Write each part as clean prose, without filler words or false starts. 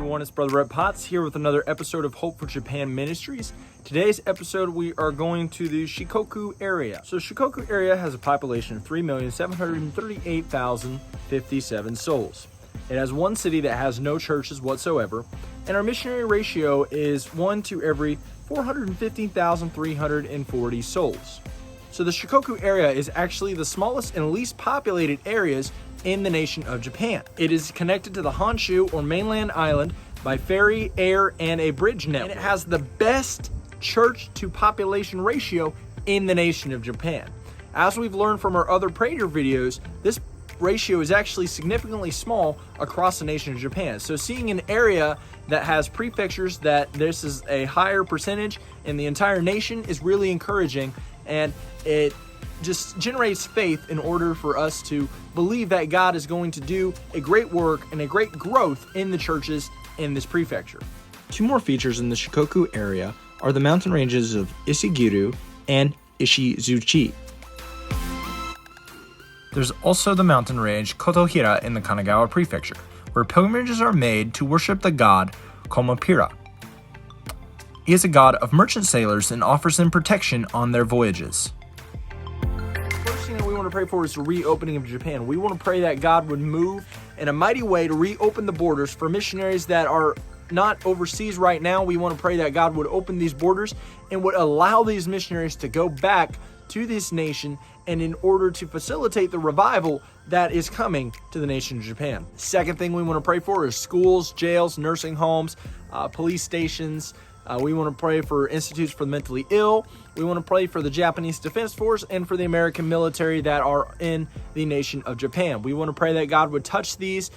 everyone, it's Brother Red Potts here with another episode of Hope for Japan Ministries. Today's episode, we are going to the Shikoku area. So Shikoku area has a population of 3,738,057 souls. It has one city that has no churches whatsoever, and our missionary ratio is 1 to every 415,340 souls. So the Shikoku area is actually the smallest and least populated areas in the nation of Japan. It is connected to the Honshu or mainland island by ferry, air, and a bridge network. And it has the best church to population ratio in the nation of Japan. As we've learned from our other Prayer videos, this ratio is actually significantly small across the nation of Japan. So seeing an area that has prefectures that this is a higher percentage in the entire nation is really encouraging, and it just generates faith in order for us to believe that God is going to do a great work and a great growth in the churches in this prefecture. Two more features in the Shikoku area are the mountain ranges of Ishiguro and Ishizuchi. There's also the mountain range Kotohira in the Kanagawa prefecture, where pilgrimages are made to worship the god Komapira. He is a god of merchant sailors and offers them protection on their voyages. First thing that we want to pray for is the reopening of Japan. We want to pray that God would move in a mighty way to reopen the borders for missionaries that are not overseas right now. We want to pray that God would open these borders and would allow these missionaries to go back to this nation, and in order to facilitate the revival that is coming to the nation of Japan. Second thing we want to pray for is schools, jails, nursing homes, police stations. We want to pray for institutes for the mentally ill. We want to pray for the Japanese Defense Force and for the American military that are in the nation of Japan. We want to pray that God would touch these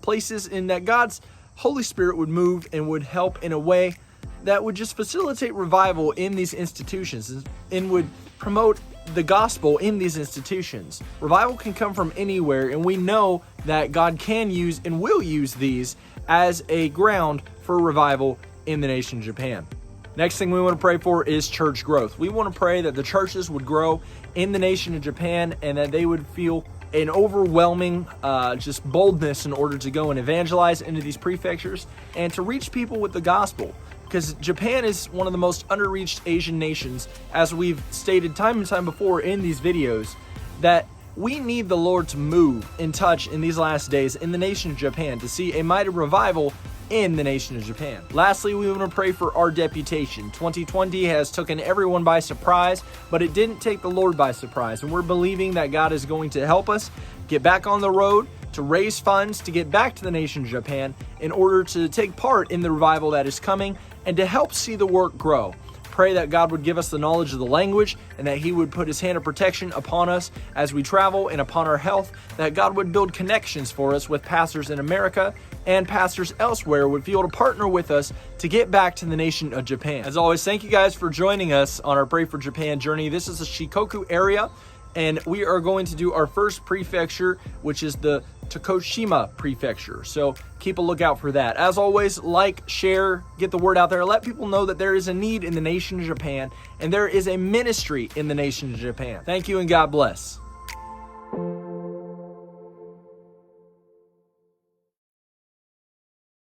places and that God's Holy Spirit would move and would help in a way that would just facilitate revival in these institutions and would promote the gospel in these institutions. Revival can come from anywhere, and we know that God can use and will use these as a ground for revival in the nation of Japan. Next thing we want to pray for is church growth. We want to pray that the churches would grow in the nation of Japan and that they would feel an overwhelming just boldness in order to go and evangelize into these prefectures and to reach people with the gospel. Because Japan is one of the most underreached Asian nations, as we've stated time and time before in these videos, that we need the Lord to move and touch in these last days in the nation of Japan to see a mighty revival in the nation of Japan. Lastly, we want to pray for our deputation. 2020 has taken everyone by surprise, but it didn't take the Lord by surprise, and we're believing that God is going to help us get back on the road to raise funds to get back to the nation of Japan in order to take part in the revival that is coming and to help see the work grow. Pray that God would give us the knowledge of the language and that He would put His hand of protection upon us as we travel and upon our health, that God would build connections for us with pastors in America and pastors elsewhere would be able to partner with us to get back to the nation of Japan. As always, thank you guys for joining us on our Pray for Japan journey. This is the Shikoku area, and we are going to do our first prefecture, which is the Tokushima prefecture. So keep a lookout for that. As always, like, share, get the word out there. Let people know that there is a need in the nation of Japan and there is a ministry in the nation of Japan. Thank you and God bless.